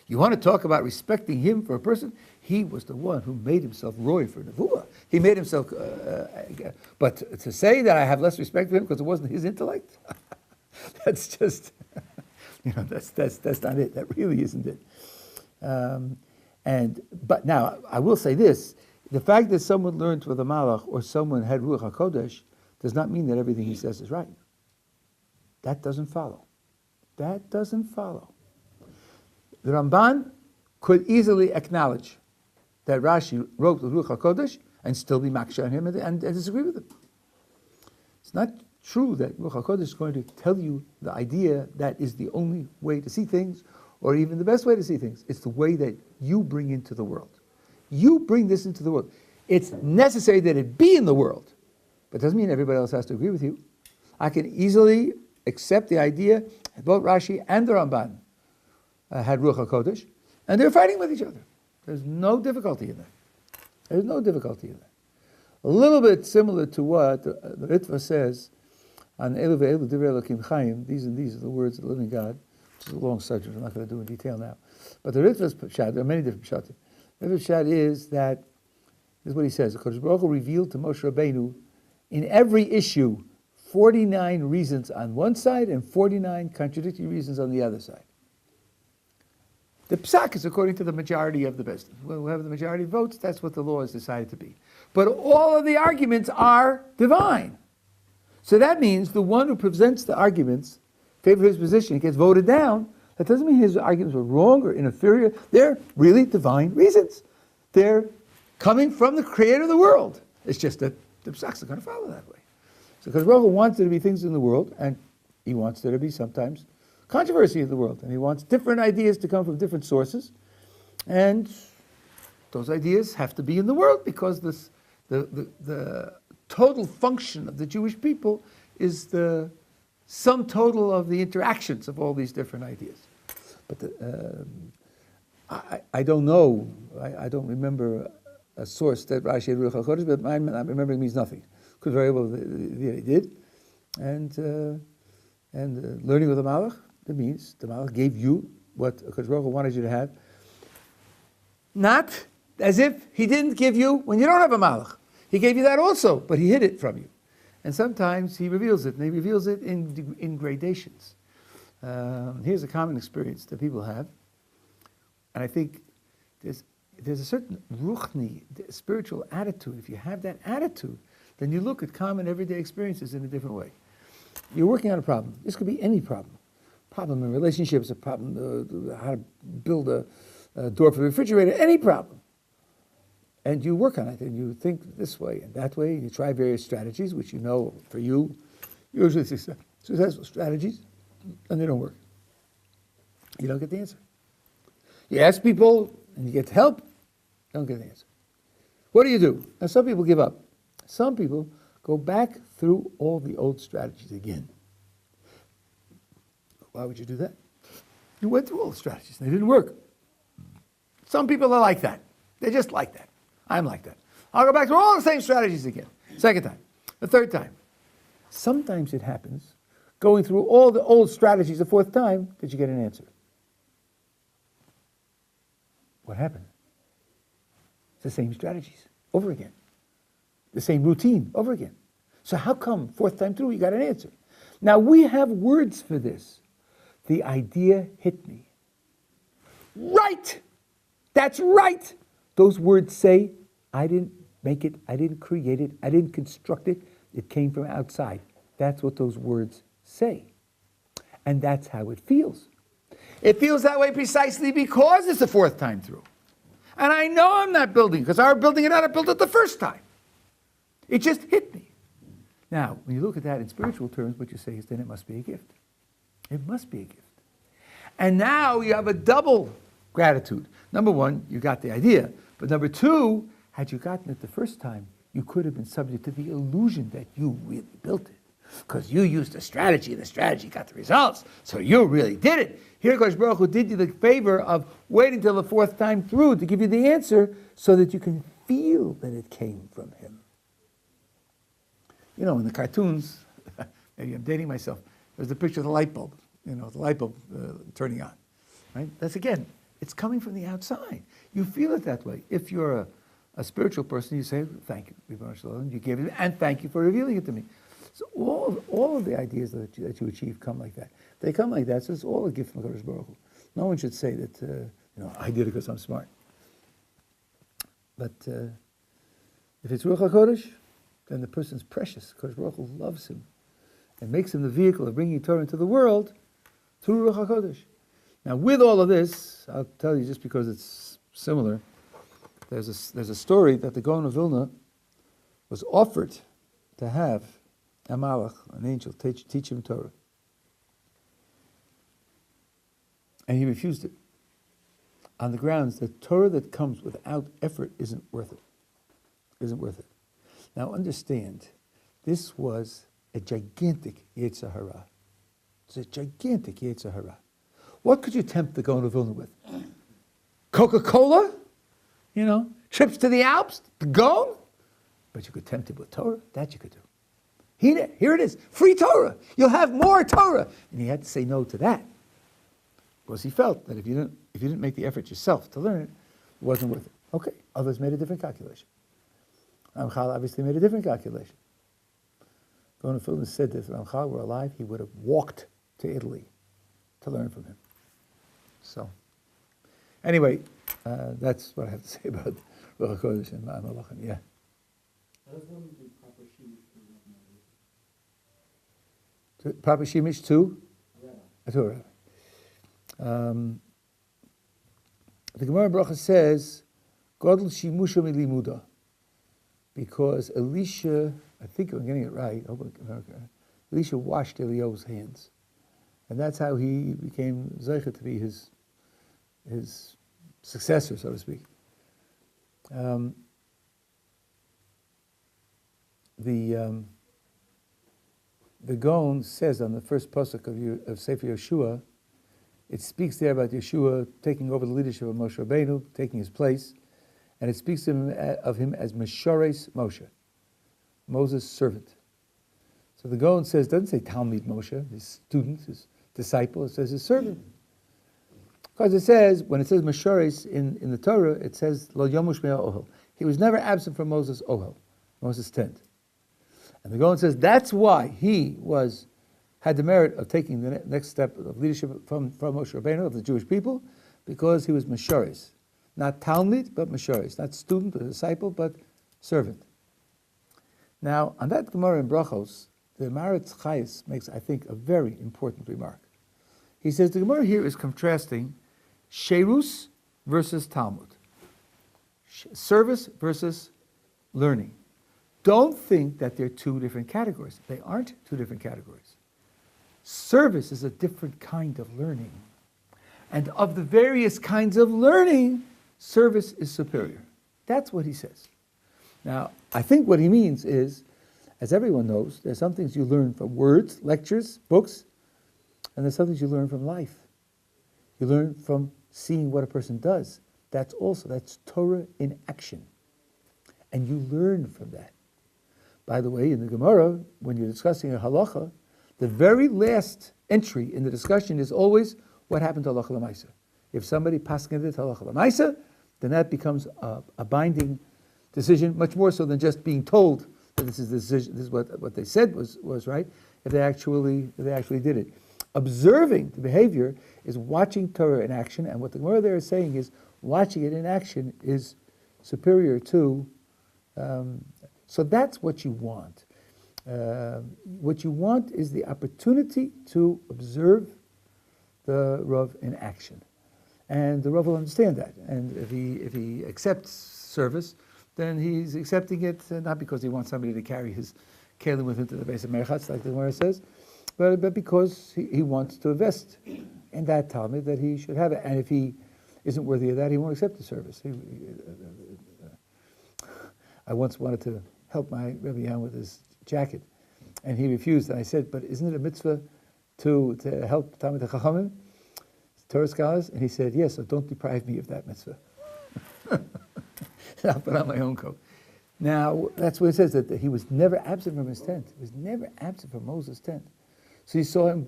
You want to talk about respecting him for a person? He was the one who made himself roy for Nevuah. He made himself, but to say that I have less respect for him because it wasn't his intellect, that's just, that's not it. That really isn't it. But now, I will say this, the fact that someone learned with a malach or someone had Ruach HaKodesh does not mean that everything he says is right. That doesn't follow. That doesn't follow. The Ramban could easily acknowledge that Rashi wrote with Ruach HaKodesh and still be maksha on him and disagree with him. It's not true that Ruach HaKodesh is going to tell you the idea that is the only way to see things or even the best way to see things. It's the way that you bring into the world. You bring this into the world. It's necessary that it be in the world, but it doesn't mean everybody else has to agree with you. I can easily accept the idea that both Rashi and the Ramban had Ruach HaKodesh, and they're fighting with each other. There's no difficulty in that. There's no difficulty in that. A little bit similar to what the Ritva says on Elu ve'elu divrei Elokim Chaim, these and these are the words of the living God, which is a long subject I'm not going to do in detail now. But the Ritva's pshat, there are many different pshatim. The Ritva's pshat is that, this is what he says, the Kodesh Baruch Hu revealed to Moshe Rabbeinu in every issue 49 reasons on one side and 49 contradictory reasons on the other side. The psak is according to the majority of the best. Whoever the majority votes, that's what the law has decided to be. But all of the arguments are divine. So that means the one who presents the arguments, favor his position, gets voted down. That doesn't mean his arguments were wrong or inferior. They're really divine reasons. They're coming from the creator of the world. It's just that the psaks are going to follow that way. So because Baruch Hu wants there to be things in the world, and he wants there to be sometimes controversy in the world, and he wants different ideas to come from different sources, and those ideas have to be in the world because the total function of the Jewish people is the sum total of the interactions of all these different ideas. But I don't know, I don't remember a source that Rashi had Ruach HaKodesh, but mine not remembering means nothing. Could very well he did, and And learning with the Malach, that means the Malach gave you what Akash Baruch Hu wanted you to have. Not as if he didn't give you when you don't have a Malach. He gave you that also, but he hid it from you. And sometimes he reveals it, and he reveals it in gradations. Here's a common experience that people have, and I think there's a certain ruchni, spiritual attitude. If you have that attitude, then you look at common everyday experiences in a different way. You're working on a problem. This could be any problem. Problem in relationships, a problem how to build a door for the refrigerator, any problem. And you work on it, and you think this way and that way, and you try various strategies, which you know for you, usually successful strategies, and they don't work. You don't get the answer. You ask people, and you get help, don't get the answer. What do? Now, some people give up. Some people go back through all the old strategies again. Why would you do that? You went through all the strategies, and they didn't work. Some people are like that. They're just like that. I'm like that. I'll go back through all the same strategies again. Second time. The third time. Sometimes it happens, going through all the old strategies the fourth time, that you get an answer. What happened? It's the same strategies over again. The same routine over again. So how come fourth time through you got an answer? Now we have words for this. The idea hit me. Right! That's right! Those words say, I didn't make it, I didn't create it, I didn't construct it, it came from outside. That's what those words say. And that's how it feels. It feels that way precisely because it's the fourth time through. And I know I'm not building, because I was building it out, I built it the first time. It just hit me. Now, when you look at that in spiritual terms, what you say is then it must be a gift. It must be a gift. And now you have a double gratitude. Number one, you got the idea. But number two, had you gotten it the first time, you could have been subject to the illusion that you really built it. Because you used a strategy, and the strategy got the results. So you really did it. Here, Kosh Baruch Hu did you the favor of waiting till the fourth time through to give you the answer so that you can feel that it came from him. You know, in the cartoons, maybe I'm dating myself, there's the picture of the light bulb, the light bulb turning on. Right? That's again, it's coming from the outside. You feel it that way. If you're a spiritual person, you say, thank you, Ribono Shel Olam, you gave it, and thank you for revealing it to me. So all of the ideas that you achieve come like that. They come like that, so it's all a gift from HaKadosh Baruch Hu. No one should say that, I did it because I'm smart. But if it's Ruach HaKodesh, then the person's precious. HaKadosh Baruch Hu loves him and makes him the vehicle of bringing Torah into the world through Ruach HaKodesh. Now, with all of this, I'll tell you just because it's similar, there's a story that the Gaon of Vilna was offered to have a malach, an angel, teach him Torah. And he refused it on the grounds that Torah that comes without effort isn't worth it. Isn't worth it. Now understand, this was a gigantic Yetzer Hara. It's a gigantic Yetzer Hara. What could you tempt the Gaon of Vilna with? Coca-Cola? Trips to the Alps? The Gaon? But you could tempt him with Torah. That you could do. Here it is. Free Torah. You'll have more Torah. And he had to say no to that. Because he felt that if you didn't make the effort yourself to learn it, it wasn't worth it. Okay, others made a different calculation. Ramchal obviously made a different calculation. Gaon of Vilna said that if Ramchal were alive, he would have walked to Italy to learn from him. So, anyway, that's what I have to say about Ruach HaKodesh and Ma'am Malachim. Yeah. How does one do proper shemesh for Proper shemesh to? a Torah. The Gemara Bracha says, Gottlieb shimusha milimuda, because Elisha, I think I'm getting it right, Elisha washed Eliyahu's hands. And that's how he became Zeicha to be his successor, so to speak. The Gaon says on the first pasuk of Sefer Yeshua, it speaks there about Yeshua taking over the leadership of Moshe Rabbeinu, taking his place, and it speaks of him as Meshores Moshe, Moses' servant. So the Gaon says, doesn't say Talmid Moshe, his student, his disciple, it says his servant. Because it says, when it says Masharis in the Torah, it says, Lo Yomush Mea Ohel. He was never absent from Moses' Ohel, Moses' tent. And the Gaon says that's why he had the merit of taking the next step of leadership from Moshe Rabbeinu, of the Jewish people, because he was Masharis. Not Talmid, but Masharis. Not student, but disciple, but servant. Now, on that Gemara in Brachos, the Maharatz Chayes makes, I think, a very important remark. He says the Gemara here is contrasting Sherus versus Talmud. Service versus learning. Don't think that they're two different categories. They aren't two different categories. Service is a different kind of learning. And of the various kinds of learning, service is superior. That's what he says. Now, I think what he means is, as everyone knows, there's some things you learn from words, lectures, books, and there's some things you learn from life. You learn from seeing what a person does. That's Torah in action. And you learn from that. By the way, in the Gemara, when you're discussing a halacha, the very last entry in the discussion is always what happened to halacha l'maisa. If somebody paskin it to halacha l'maisa, then that becomes a binding decision, much more so than just being told that this is the decision, this is what they said was right, if they actually did it. Observing the behavior is watching Torah in action, and what the Gemara there is saying is watching it in action is superior to, so that's what you want. What you want is the opportunity to observe the Rav in action. And the Rav will understand that. And if he accepts service, then he's accepting it not because he wants somebody to carry his kelim with him to the base of Merchatz, like the Gemara says, but because he wants to invest in that Talmud, that he should have it. And if he isn't worthy of that, he won't accept the service. I once wanted to help my Rabbi out with his jacket, and he refused. And I said, but isn't it a mitzvah to help Talmid HaChachamim, Torah scholars? And he said, yes, so don't deprive me of that mitzvah. I'll put on my own coat. Now, that's what it says, that he was never absent from his tent. He was never absent from Moses' tent. So he saw him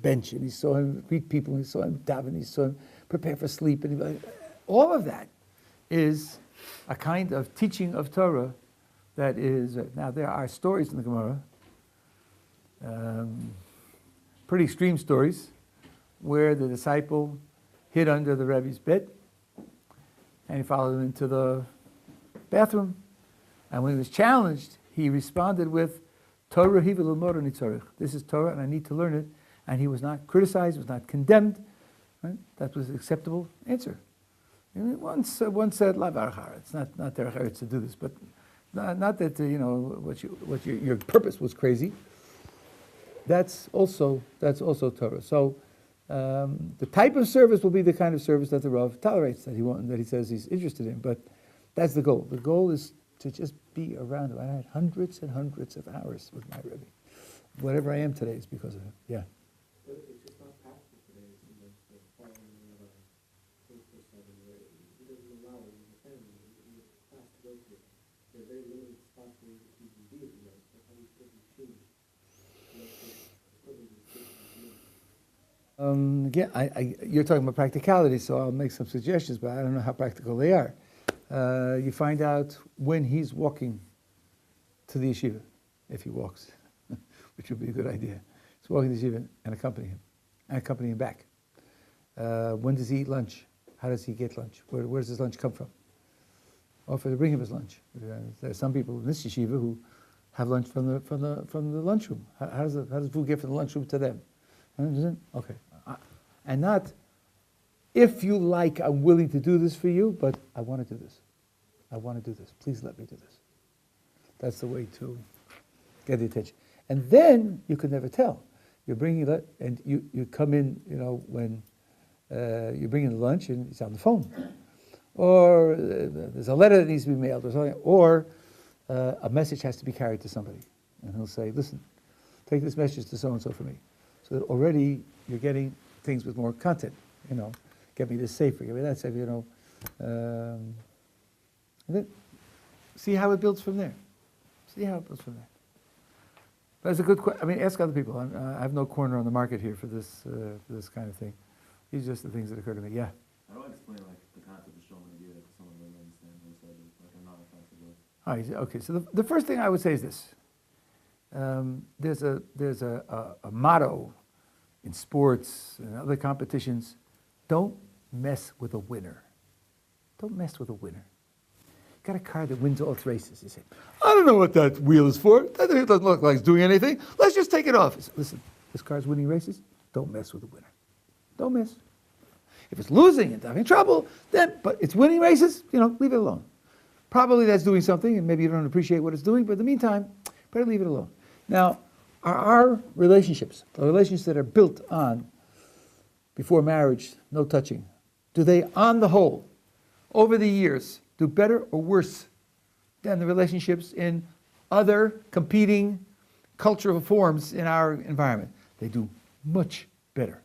bench, and he saw him greet people, and he saw him daven, he saw him prepare for sleep. And all of that is a kind of teaching of Torah that is, now there are stories in the Gemara, pretty extreme stories, where the disciple hid under the Rebbe's bed, and he followed him into the bathroom. And when he was challenged, he responded with, Torah hi v'lomod ani tzarich. This is Torah, and I need to learn it. And he was not criticized, was not condemned. Right? That was an acceptable answer. And one said, La varachar. It's not derech eretz to do this, but not that your purpose was crazy. That's also Torah. So the type of service will be the kind of service that the Rav tolerates, that he says he's interested in. But that's the goal. The goal is to just be around him. I had hundreds and hundreds of hours with my Rebbe. Whatever I am today is because of him. Yeah. But it's just not practical today. It seems like the following of a 24/7 where he doesn't allow it in the family. You have class to go to. There are very limited spots where you can be at the right. So how do you put the change? Again, you're talking about practicality, so I'll make some suggestions, but I don't know how practical they are. You find out when he's walking to the yeshiva, if he walks, which would be a good idea. He's walking to the yeshiva and accompany him back. When does he eat lunch? How does he get lunch? Where does his lunch come from? Offer to bring him his lunch. There are some people in this yeshiva who have lunch from the lunchroom. How does food get from the lunchroom to them? Okay, and not if you like, I'm willing to do this for you, but I want to do this. I want to do this. Please let me do this. That's the way to get the attention. And then you can never tell. You're bringing it, and you come in, when you're bringing lunch and it's on the phone, or there's a letter that needs to be mailed, or something, or a message has to be carried to somebody, and he'll say, "Listen, take this message to so and so for me." So that already you're getting things with more content. Get me this safer, get me that safer. And then see how it builds from there. That's a good question. I mean, ask other people. I have no corner on the market here for this kind of thing. These are just the things that occur to me. Yeah. How do I explain like the concept of Shalom idea to someone who doesn't understand what said it, like a non-offensive way? All right. Okay. So the first thing I would say is this. There's a motto in sports and other competitions: don't mess with a winner. Don't mess with a winner. Got a car that wins all its races. You say, I don't know what that wheel is for. That doesn't look like it's doing anything. Let's just take it off. Say, listen, this car's winning races. Don't mess with the winner. Don't mess. If it's losing and having trouble, but it's winning races, leave it alone. Probably that's doing something, and maybe you don't appreciate what it's doing, but in the meantime, better leave it alone. Now, our relationships, the relationships that are built on before marriage, no touching, do they, on the whole, over the years, do better or worse than the relationships in other competing cultural forms in our environment? They do much better.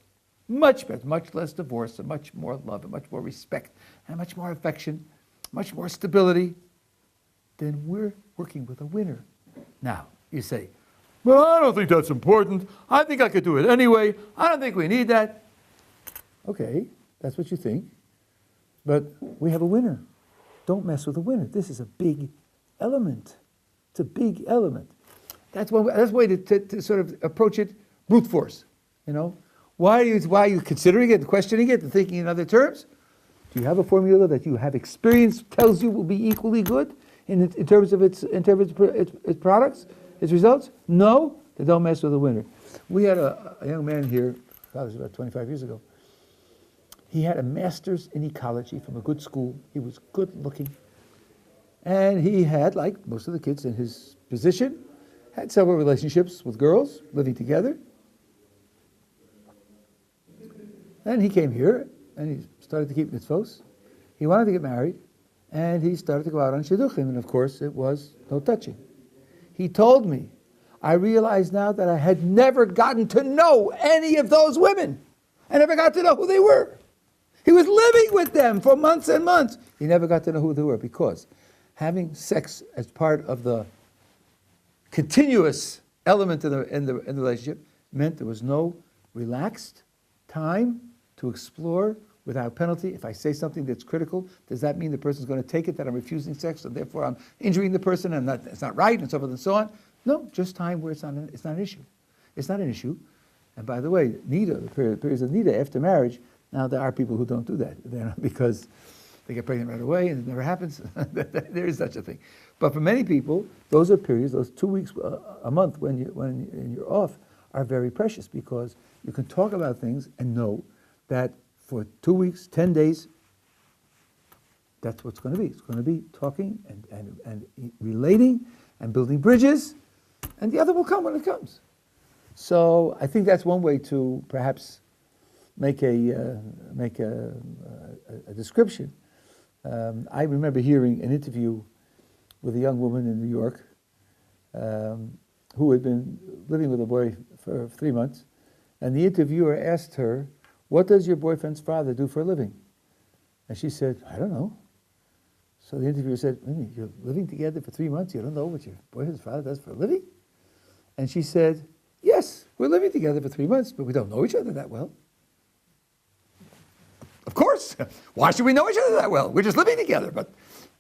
Much better. Much less divorce, and much more love, and much more respect, and much more affection, much more stability. Then we're working with a winner. Now, you say, well, I don't think that's important. I think I could do it anyway. I don't think we need that. Okay, that's what you think. But we have a winner. Don't mess with the winner. This is a big element. It's a big element. That's one way to sort of approach it, brute force. Why are you considering it, questioning it, and thinking in other terms? Do you have a formula that you have experience tells you will be equally good in terms of its products, its results? No, then don't mess with the winner. We had a young man here, that was about 25 years ago. He had a master's in ecology from a good school. He was good looking. And he had, like most of the kids in his position, had several relationships with girls, living together. And he came here, and he started to keep mitzvos. He wanted to get married, and he started to go out on shidduchim, and of course it was no touching. He told me, I realize now that I had never gotten to know any of those women. I never got to know who they were. He was living with them for months and months. He never got to know who they were, because having sex as part of the continuous element in the relationship meant there was no relaxed time to explore without penalty. If I say something that's critical, does that mean the person's going to take it that I'm refusing sex, and therefore I'm injuring the person, and it's not right, and so forth and so on? No, just time where it's not an issue. It's not an issue. And by the way, the periods of nida after marriage, now there are people who don't do that. They're not, because they get pregnant right away and it never happens. There is such a thing. But for many people, those are periods, those 2 weeks, a month when you're off, are very precious, because you can talk about things and know that for 2 weeks, 10 days, that's what it's going to be. It's going to be talking and relating and building bridges, and the other will come when it comes. So I think that's one way to perhaps make a description. I remember hearing an interview with a young woman in New York who had been living with a boy for 3 months, and the interviewer asked her, "What does your boyfriend's father do for a living?" And she said, "I don't know." So the interviewer said, "You're living together for 3 months, you don't know what your boyfriend's father does for a living?" And she said, "Yes, we're living together for 3 months, but we don't know each other that well." Of course. Why should we know each other that well? We're just living together. But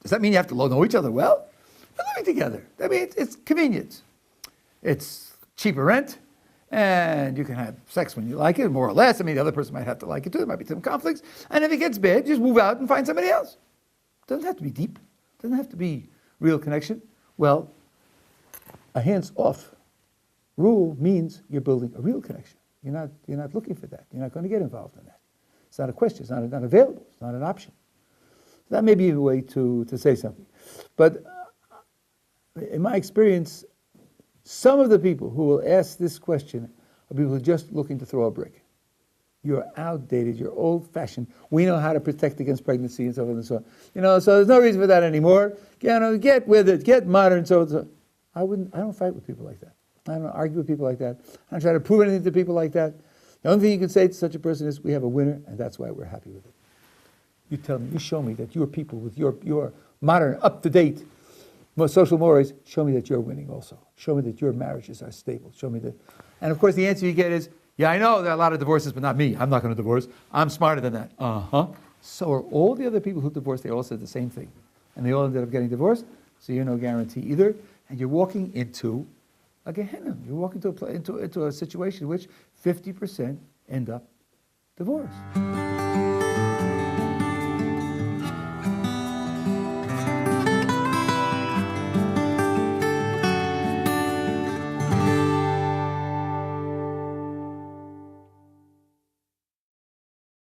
does that mean you have to know each other well? We're living together. I mean, it's convenient. It's cheaper rent, and you can have sex when you like it, more or less. I mean, the other person might have to like it too. There might be some conflicts. And if it gets bad, just move out and find somebody else. It doesn't have to be deep. It doesn't have to be real connection. Well, a hands-off rule means you're building a real connection. You're not looking for that. You're not going to get involved in that. It's not a question. It's not available. It's not an option. So that may be a way to say something. But in my experience, some of the people who will ask this question are people who are just looking to throw a brick. You're outdated. You're old-fashioned. We know how to protect against pregnancy and so forth and so on. So there's no reason for that anymore. Get with it. Get modern. So on. I don't fight with people like that. I don't argue with people like that. I don't try to prove anything to people like that. The only thing you can say to such a person is, we have a winner, and that's why we're happy with it. You tell me, you show me that your people with your modern, up-to-date social mores, show me that you're winning also. Show me that your marriages are stable. Show me that. And of course, the answer you get is, yeah, I know there are a lot of divorces, but not me. I'm not going to divorce. I'm smarter than that. Uh-huh. So are all the other people who divorced. They all said the same thing. And they all ended up getting divorced, so you're no guarantee either. And you're walking into a Gehenna. You're walking into a situation in which 50% end up divorced.